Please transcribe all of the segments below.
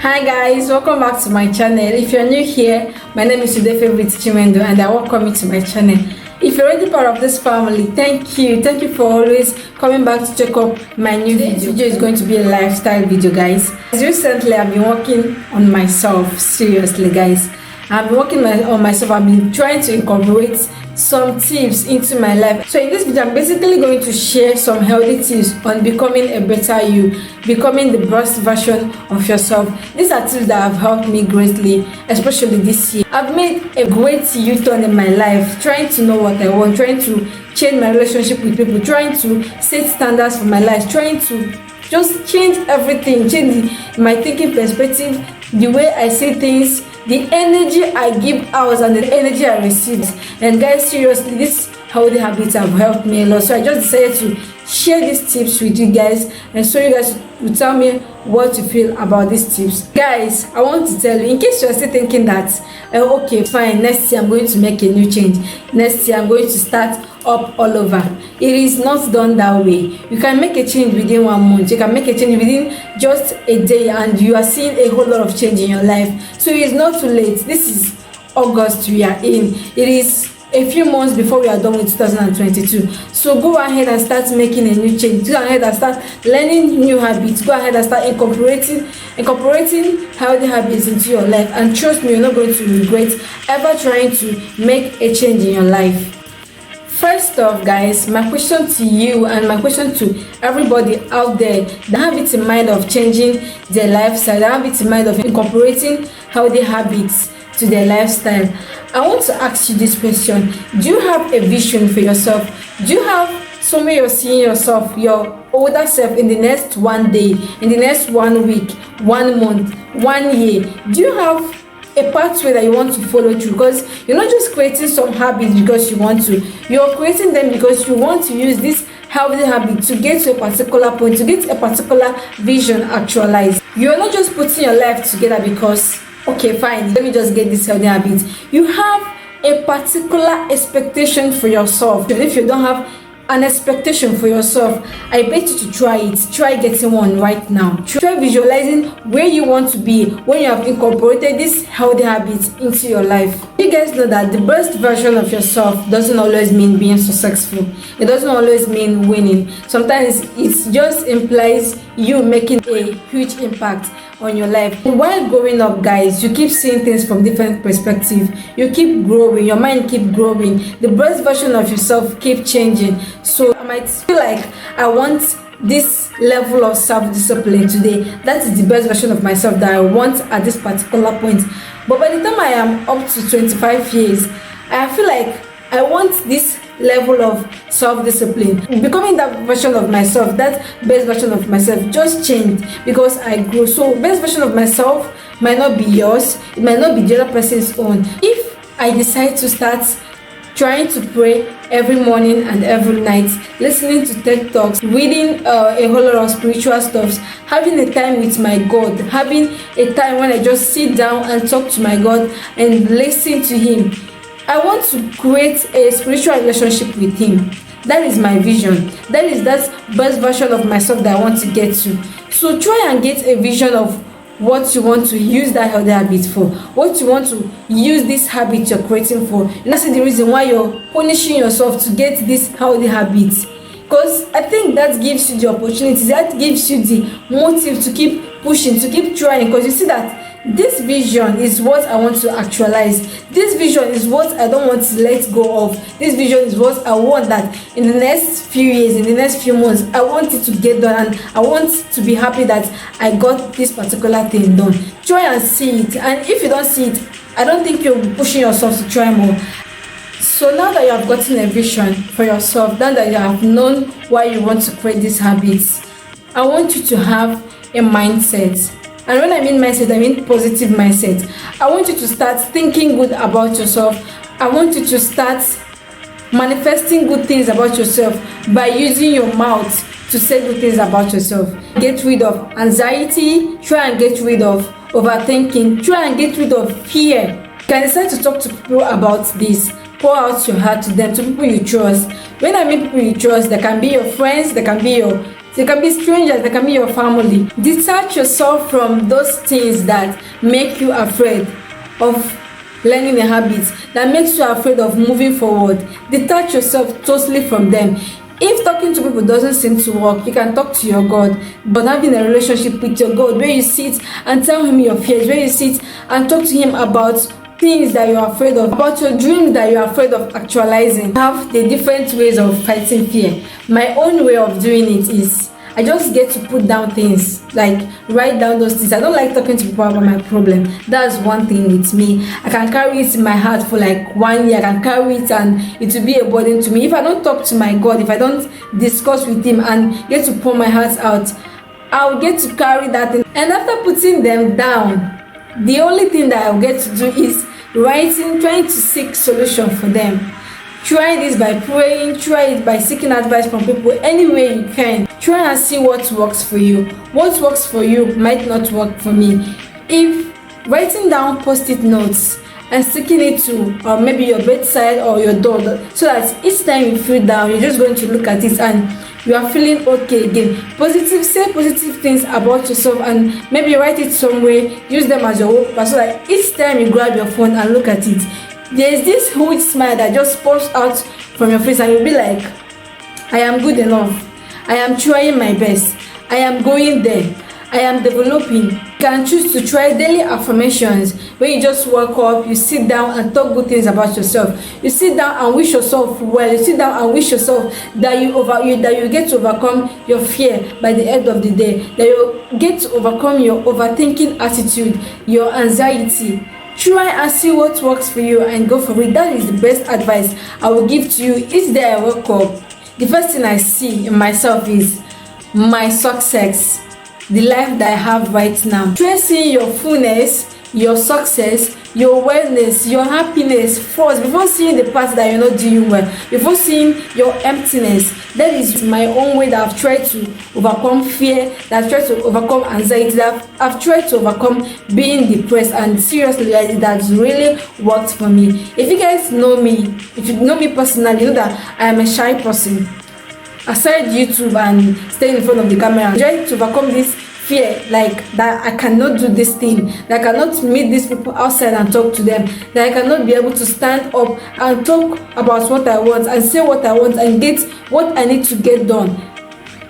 Hi guys, welcome back to my channel. If you're new here, my name is Udeh favorite Chinwendu and I welcome you to my channel. If you're already part of this family, thank you for always coming back to check up my new video. This video is going to be a lifestyle video, guys. As recently I've been working on myself, seriously guys. I've been working on myself. I've been trying to incorporate some tips into my life. So in this video I'm basically going to share some healthy tips on becoming a better you, becoming the best version of yourself. These are tips that have helped me greatly, especially this year. I've made a great U-turn in my life, trying to know what I want, trying to change my relationship with people, trying to set standards for my life, trying to just change everything, change my thinking perspective, the way I say things, the energy I give out and the energy I receive. And guys, seriously, these healthy habits have helped me a lot. So I just decided to share these tips with you guys, and so you guys will tell me what you feel about these tips. Guys, I want to tell you, in case you're still thinking that okay fine, next year I'm going to make a new change, next year I'm going to start up all over. It is not done that way. You can make a change within 1 month, you can make a change within just a day, and you are seeing a whole lot of change in your life. So it's not too late. This is August we are in. It is a few months before we are done with 2022. So go ahead and start making a new change. Go ahead and start learning new habits. Go ahead and start incorporating healthy habits into your life, and trust me, you're not going to regret ever trying to make a change in your life. First off, guys, my question to you and my question to everybody out there that have it in mind of changing their lifestyle, that have it in mind of incorporating healthy habits to their lifestyle, I want to ask you this question. Do you have a vision for yourself? Do you have somewhere you're seeing yourself, your older self, in the next 1 day, in the next 1 week, 1 month, 1 year? Do you have a pathway that you want to follow through? Because you're not just creating some habits because you want to, you're creating them because you want to use this healthy habit to get to a particular point, to get a particular vision actualized. You're not just putting your life together because okay fine, let me just get this healthy habit. You have a particular expectation for yourself. If you don't have an expectation for yourself, I bet you to try it. Try getting one right now. Try visualizing where you want to be when you have incorporated these healthy habits into your life. You guys know that the best version of yourself doesn't always mean being successful. It doesn't always mean winning. Sometimes it just implies you making a huge impact on your life. And while growing up, guys, you keep seeing things from different perspectives. You keep growing, your mind keep growing, the best version of yourself keep changing. So I might feel like I want this level of self-discipline today. That is the best version of myself that I want at this particular point. But by the time I am up to 25 years, I feel like I want this level of self-discipline. Becoming that version of myself, that best version of myself just changed because I grew. So best version of myself might not be yours, it might not be the other person's own. If I decide to start trying to pray every morning and every night, listening to TED Talks, reading a whole lot of spiritual stuff, having a time with my God, having a time when I just sit down and talk to my God and listen to Him, I want to create a spiritual relationship with Him. That is my vision. That is that best version of myself that I want to get to. So try and get a vision of what you want to use that healthy habit for, what you want to use this habit you're creating for. And that's the reason why you're punishing yourself to get this healthy habits. Because I think that gives you the opportunity, that gives you the motive to keep pushing, to keep trying, because you see that this vision is what I want to actualize. This vision is what I don't want to let go of. This vision is what I want that in the next few years, in the next few months, I want it to get done, and I want to be happy that I got this particular thing done. Try and see it, and if you don't see it, I don't think you're pushing yourself to try more. So now that you have gotten a vision for yourself, now that you have known why you want to create these habits, I want you to have a mindset. And when I mean mindset, I mean positive mindset. I want you to start thinking good about yourself. I want you to start manifesting good things about yourself by using your mouth to say good things about yourself. Get rid of anxiety. Try and get rid of overthinking. Try and get rid of fear. You can decide to talk to people about this. Pour out your heart to them, to people you trust. When I mean people you trust, they can be your friends, they can be your They can be strangers, they can be your family. Detach yourself from those things that make you afraid of learning a habit, that makes you afraid of moving forward. Detach yourself totally from them. If talking to people doesn't seem to work, you can talk to your God. But having a relationship with your God, where you sit and tell him your fears, where you sit and talk to him about things that you're afraid of, about your dreams that you're afraid of actualizing. I have the different ways of fighting fear. My own way of doing it is I just get to put down things, like write down those things. I don't like talking to people about my problem. That's one thing with me. I can carry it in my heart for like 1 year. I can carry it and it will be a burden to me. If I don't talk to my God, if I don't discuss with him and get to pour my heart out, I'll get to carry that thing. And after putting them down, the only thing that I'll get to do is writing, trying to seek solution for them. Try this by praying, try it by seeking advice from people any way you can. Try and see what works for you. What works for you might not work for me. If writing down post-it notes and sticking it to maybe your bedside or your door, so that each time you feel down, you're just going to look at it and you are feeling okay again. Say positive things about yourself and maybe write it somewhere, use them as your wallpaper, so that each time you grab your phone and look at it, there's this huge smile that just pops out from your face and you'll be like, I am good enough. I am trying my best. I am going there. I am developing. You can choose to try daily affirmations where you just wake up, you sit down and talk good things about yourself. You sit down and wish yourself well. You sit down and wish yourself that you get to overcome your fear by the end of the day. That you get to overcome your overthinking attitude, your anxiety. Try and see what works for you and go for it. That is the best advice I will give to you. Each day I wake up, the first thing I see in myself is my success, the life that I have right now. Try seeing your fullness, your success, your wellness, your happiness first before seeing the parts that you're not doing well, before seeing your emptiness. That is my own way that I've tried to overcome fear, that I've tried to overcome anxiety, that I've tried to overcome being depressed, and seriously, that's really worked for me. If you guys know me, if you know me personally, you know that I am a shy person. Aside YouTube and staying in front of the camera, I try to overcome this fear, like that I cannot do this thing, that I cannot meet these people outside and talk to them, that I cannot be able to stand up and talk about what I want and say what I want and get what I need to get done.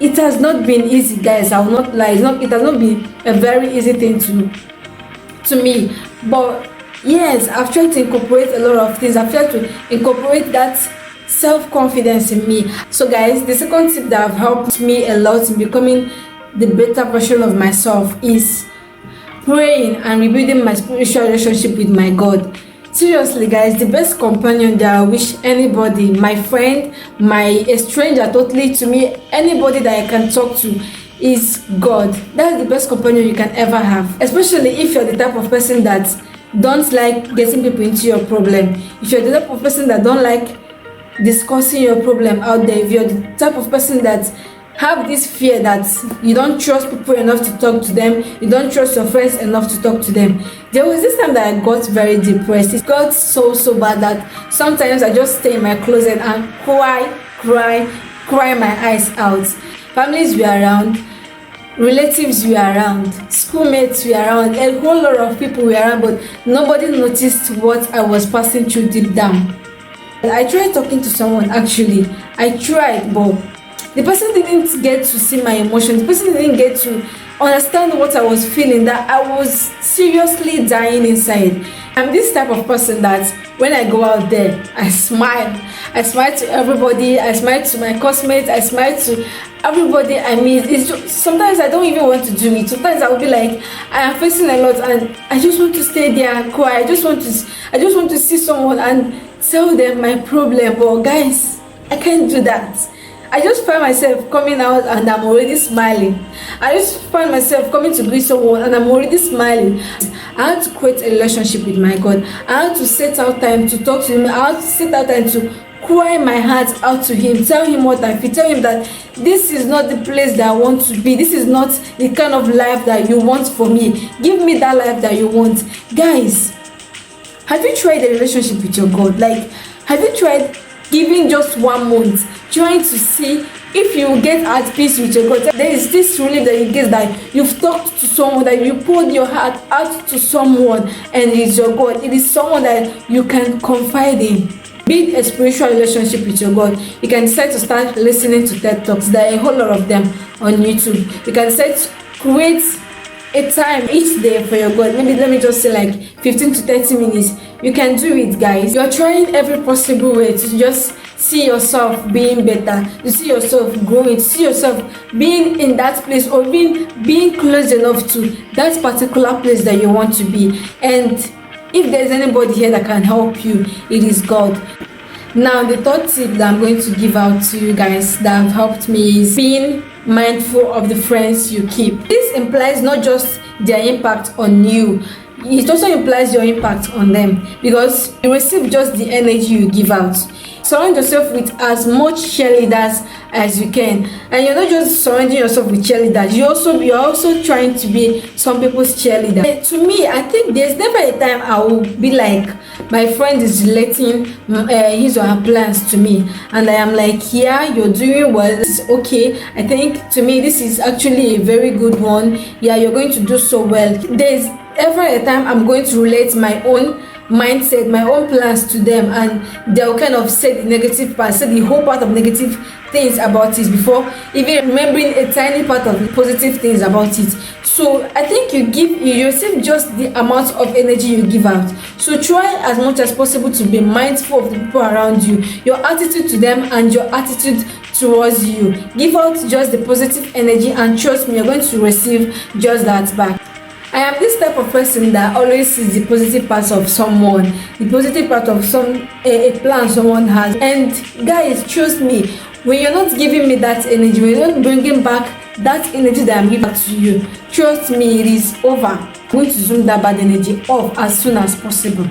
It has not been easy, guys. I will not lie. It has not been a very easy thing to me. But yes, I've tried to incorporate a lot of things. I've tried to incorporate that self-confidence in me. So guys, the second tip that have helped me a lot in becoming the better version of myself is praying and rebuilding my spiritual relationship with my God. Seriously guys, the best companion that I wish anybody, my friend, a stranger totally to me, anybody that I can talk to, is God. That's the best companion you can ever have, especially if you're the type of person that don't like getting people into your problem, if you're the type of person that don't like discussing your problem out there, if you're the type of person that have this fear that you don't trust people enough to talk to them, you don't trust your friends enough to talk to them. There was this time that I got very depressed. It got so bad that sometimes I just stay in my closet and cry my eyes out. Families were around, relatives were around, schoolmates were around, a whole lot of people were around, but nobody noticed what I was passing through deep down. I tried talking to someone, actually. I tried, but the person didn't get to see my emotions. The person didn't get to understand what I was feeling, that I was seriously dying inside. I'm this type of person that when I go out there, I smile. I smile to everybody. I smile to my classmates. I smile to everybody I meet. It's just, sometimes I don't even want to do it. Sometimes I will be like, I am facing a lot and I just want to stay there and cry. I just want to see someone and tell them my problem. But guys, I can't do that. I just find myself coming out and I'm already smiling. I just find myself coming to greet someone and I'm already smiling. I had to create a relationship with my God. I had to set out time to talk to him. I had to set out time to cry my heart out to him, tell him what I feel, tell him that this is not the place that I want to be. This is not the kind of life that you want for me. Give me that life that you want. Guys, have you tried a relationship with your God? Like, have you tried giving just 1 month, trying to see If you get at peace with your God, there is this relief that you get, that you've talked to someone, that you poured your heart out to someone, and it is your God. It is someone that you can confide in. Build a spiritual relationship with your God. You can decide to start listening to TED Talks. There are a whole lot of them on YouTube. You can decide to create a time each day for your God. Maybe let me just say like 15 to 30 minutes. You can do it, guys. You're trying every possible way to just see yourself being better, to see yourself growing, to see yourself being in that place, or being close enough to that particular place that you want to be. And if there's anybody here that can help you, it is God. Now, the third tip that I'm going to give out to you guys that have helped me is being mindful of the friends you keep. This implies not just their impact on you, it also implies your impact on them, because you receive just the energy you give out. Surround yourself with as much cheerleaders as you can, and you're not just surrounding yourself with cheerleaders, you're also trying to be some people's cheerleader. And to me, I think there's never a time I will be like, my friend is relating his or her plans to me, and I am like, yeah, you're doing well, this is okay. I think to me this is actually a very good one. Yeah, you're going to do so well. There's ever a time I'm going to relate my own mindset, my own plans to them, and they'll kind of say the negative part, say the whole part of negative things about it before even remembering a tiny part of the positive things about it. So I think you receive just the amount of energy you give out. So try as much as possible to be mindful of the people around you, your attitude to them and your attitude towards you. Give out just the positive energy, and trust me, you're going to receive just that back. I am this type of person that always sees the positive parts of someone, the positive part of a plan someone has. And guys, trust me, when you're not giving me that energy, when you're not bringing back that energy that I'm giving back to you, trust me, it is over. I'm going to zoom that bad energy off as soon as possible.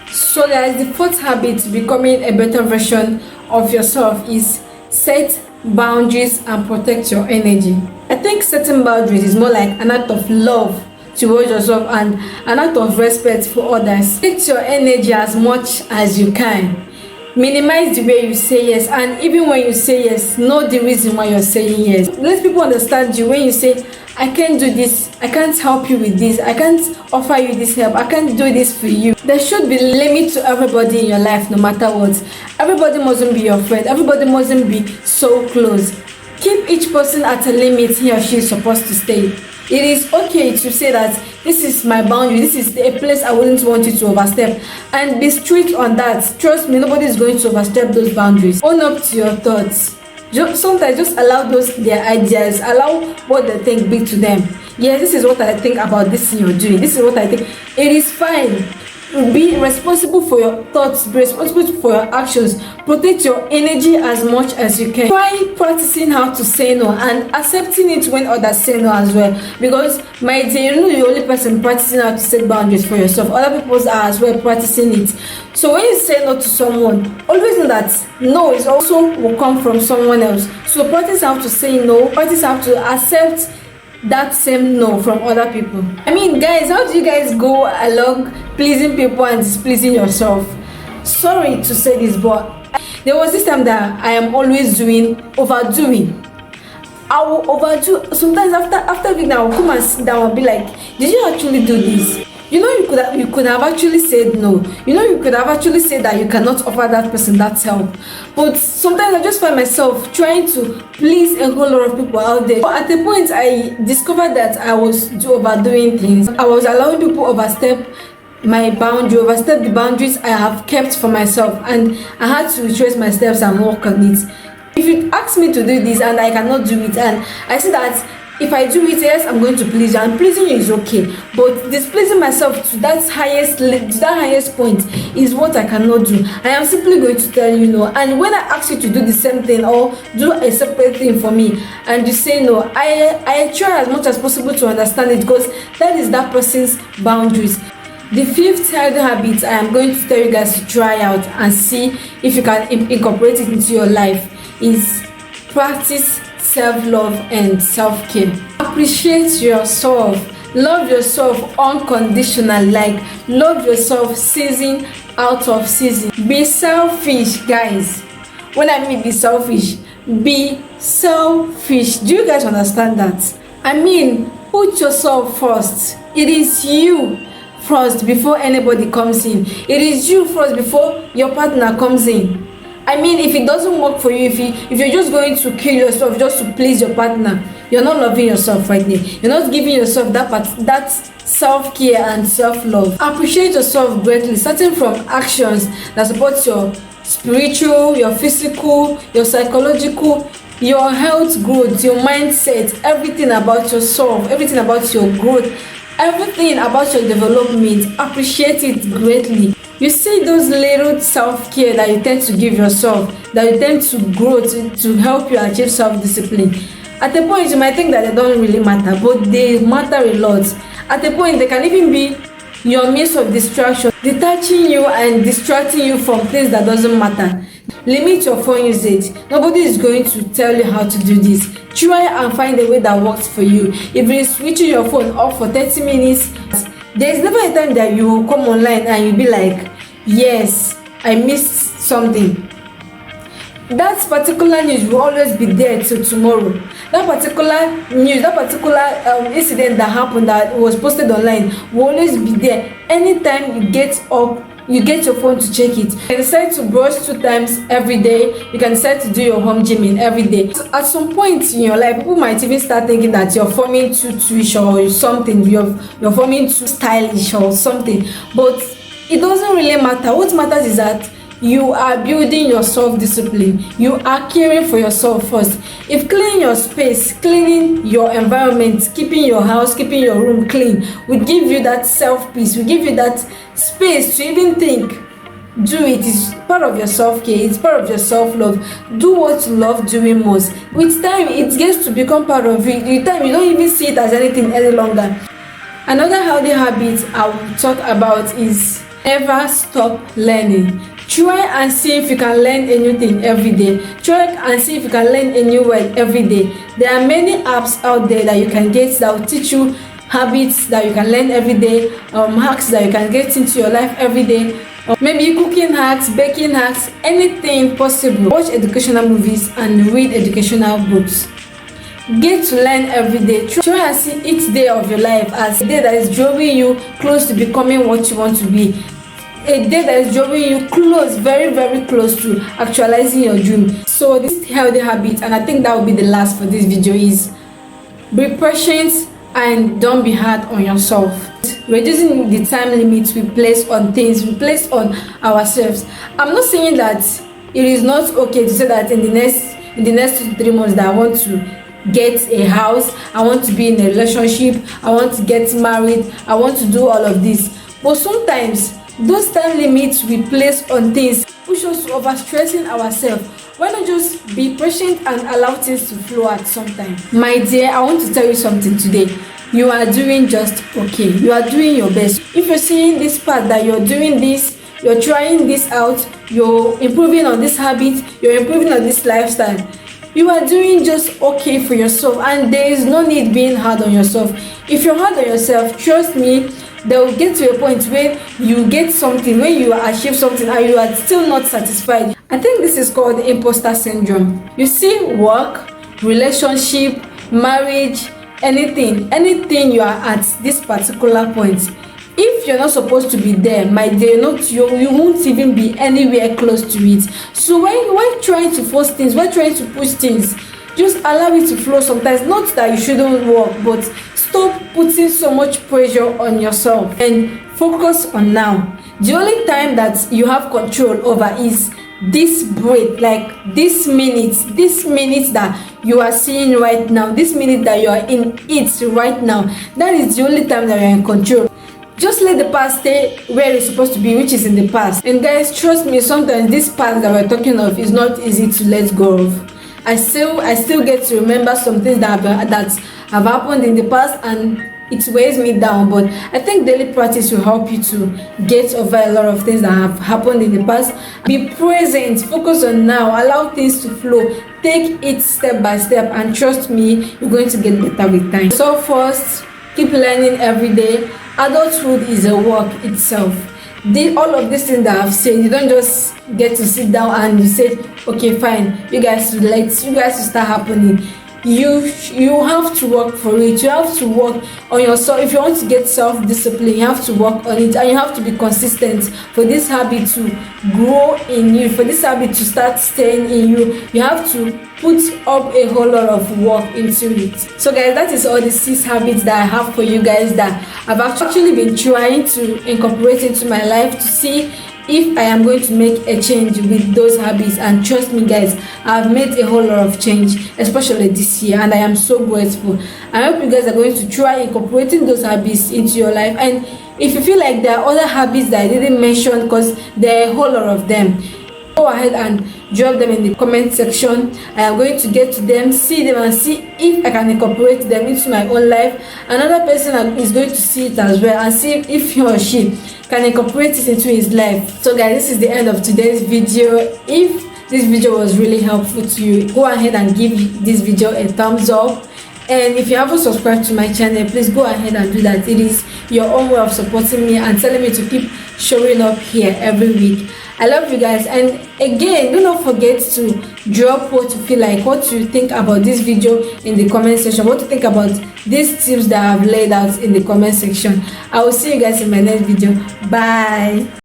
So guys, the fourth habit to becoming a better version of yourself is set boundaries and protect your energy. I think setting boundaries is more like an act of love towards yourself and an act of respect for others. Protect your energy as much as you can. Minimize the way you say yes, and even when you say yes, know the reason why you're saying yes. Let people understand you when you say, I can't do this, I can't help you with this, I can't offer you this help, I can't do this for you. There should be limit to everybody in your life, no matter what. Everybody mustn't be your friend, everybody mustn't be so close. Keep each person at a limit he or she is supposed to stay. It is okay to say that this is my boundary, this is a place I wouldn't want you to overstep, and be strict on that. Trust me, nobody is going to overstep those boundaries. Own up to your thoughts. Sometimes just allow their ideas, allow what they think be to them. Yes, this is what I think about this thing you're doing, this is what I think. It is fine. Be responsible for your thoughts, be responsible for your actions. Protect your energy as much as you can. Try practicing how to say no and accepting it when others say no as well, because my dear, you're not the only person practicing how to set boundaries for yourself. Other people are as well practicing it. So when you say no to someone, always know that no is also will come from someone else. So practice how to say no, practice how to accept that same no from other people. I mean, guys, how do you guys go along pleasing people and displeasing yourself? Sorry to say this, but there was this time that I am always overdoing. I will overdo. Sometimes after being, I will come and sit down and be like, did you actually do this? You know, you could have actually said no. You know, you could have actually said that you cannot offer that person that help. But sometimes I just find myself trying to please a whole lot of people out there. But at the point I discovered that I was overdoing things. I was allowing people overstep my boundary, overstep the boundaries I have kept for myself, and I had to retrace my steps and work on it. If you ask me to do this and I cannot do it, and I see that if I do it, yes, I'm going to please you, and pleasing you is okay, but displeasing myself to that highest point is what I cannot do. I am simply going to tell you no. And when I ask you to do the same thing or do a separate thing for me and you say no, I try as much as possible to understand it, because that is that person's boundaries. The fifth healthy habit I am going to tell you guys to try out and see if you can incorporate it into your life is practice self-love and self-care. Appreciate yourself. Love yourself unconditionally. Like, love yourself season out of season. Be selfish, guys. When I mean be selfish, be selfish. Do you guys understand that? I mean, put yourself first. It is you first before anybody comes in. It is you first before your partner comes in. I mean, if it doesn't work for you, if you're just going to kill yourself just to please your partner, you're not loving yourself right now. You're not giving yourself that self-care and self-love. Appreciate yourself greatly, starting from actions that support your spiritual, your physical, your psychological, your health growth, your mindset, everything about yourself, everything about your growth, everything about your development. Appreciate it greatly. You see those little self-care that you tend to give yourself, that you tend to grow to help you achieve self-discipline. At a point you might think that they don't really matter, but they matter a lot. At a point they can even be your means of distraction, detaching you and distracting you from things that doesn't matter. Limit your phone usage. Nobody is going to tell you how to do this. Try and find a way that works for you. If it is switching your phone off for 30 minutes, there is never a time that you will come online and you'll be like, yes, I missed something. That particular news will always be there till tomorrow. That particular news, that particular incident that happened that was posted online will always be there. Anytime you get up, you get your phone to check it. You can decide to brush 2 times every day. You can decide to do your home gymming every day. At some point in your life, people might even start thinking that you're forming too Twitch or something. You're forming too stylish or something. But it doesn't really matter. What matters is that you are building your self-discipline. You are caring for yourself first. If cleaning your space, cleaning your environment, keeping your house, keeping your room clean will give you that self-peace, will give you that space to even think, do it. It's part of your self-care. It's part of your self-love. Do what you love doing most. With time, it gets to become part of you. With time, you don't even see it as anything any longer. Another healthy habit I will talk about is never stop learning. Try and see if you can learn anything every day. Try and see if you can learn a new word every day. There are many apps out there that you can get that will teach you habits that you can learn every day, hacks that you can get into your life every day. Maybe cooking hacks, baking hacks, anything possible. Watch educational movies and read educational books. Get to learn every day. Try and see each day of your life as a day that is drawing you close to becoming what you want to be. A day that is drawing you close, very, very close to actualizing your dream. So this healthy habit, and I think that will be the last for this video, is be patient and don't be hard on yourself. Reducing the time limits we place on things, we place on ourselves. I'm not saying that it is not okay to say that in the next 2 to 3 months that I want to get a house, I want to be in a relationship, I want to get married, I want to do all of this. But sometimes those time limits we place on things push us to overstressing ourselves. Why not just be patient and allow things to flow at some time? My dear, I want to tell you something today. You are doing just okay. You are doing your best. If you're seeing this part that you're doing this, you're trying this out, you're improving on this habit, you're improving on this lifestyle, you are doing just okay for yourself, and there is no need being hard on yourself. If you're hard on yourself, trust me, they will get to a point where you get something, when you achieve something and you are still not satisfied. I think this is called imposter syndrome. You see, work, relationship, marriage, anything you are at this particular point, if you're not supposed to be there, my dear, you won't even be anywhere close to it. So why trying to force things? Why trying to push things? Just allow it to flow sometimes. Not that you shouldn't work, but stop putting so much pressure on yourself and focus on now. The only time that you have control over is this breath, like this minute that you are seeing right now, this minute that you are in it right now. That is the only time that you are in control. Just let the past stay where it's supposed to be, which is in the past. And guys, trust me, sometimes this past that we're talking of is not easy to let go of. I still get to remember some things that have happened in the past, and it weighs me down. But I think daily practice will help you to get over a lot of things that have happened in the past. Be present, focus on now, allow things to flow, take it step by step, and trust me, you're going to get better with time. So first, keep learning every day. Adulthood is a work itself. all of these things that I've said, you don't just get to sit down and you say, okay, fine, you guys to start happening. You have to work for it. You have to work on yourself. If you want to get self-discipline, you have to work on it, and you have to be consistent for this habit to grow in you, for this habit to start staying in you. You have to put up a whole lot of work into it. So guys, that is all the 6 habits that I have for you guys that I've actually been trying to incorporate into my life to see if I am going to make a change with those habits. And trust me guys, I've made a whole lot of change, especially this year, and I am so grateful. I hope you guys are going to try incorporating those habits into your life. And if you feel like there are other habits that I didn't mention, because there are a whole lot of them, go ahead and drop them in the comment section. I am going to get to them, see them, and see if I can incorporate them into my own life. Another person is going to see it as well and see if he or she can incorporate it into his life. So guys, this is the end of today's video. If this video was really helpful to you, go ahead and give this video a thumbs up. And if you haven't subscribed to my channel, please go ahead and do that. It is your own way of supporting me and telling me to keep showing up here every week. I love you guys, and again, do not forget to drop what you feel like, what you think about this video in the comment section, what you think about these tips that I've laid out in the comment section. I will see you guys in my next video. Bye.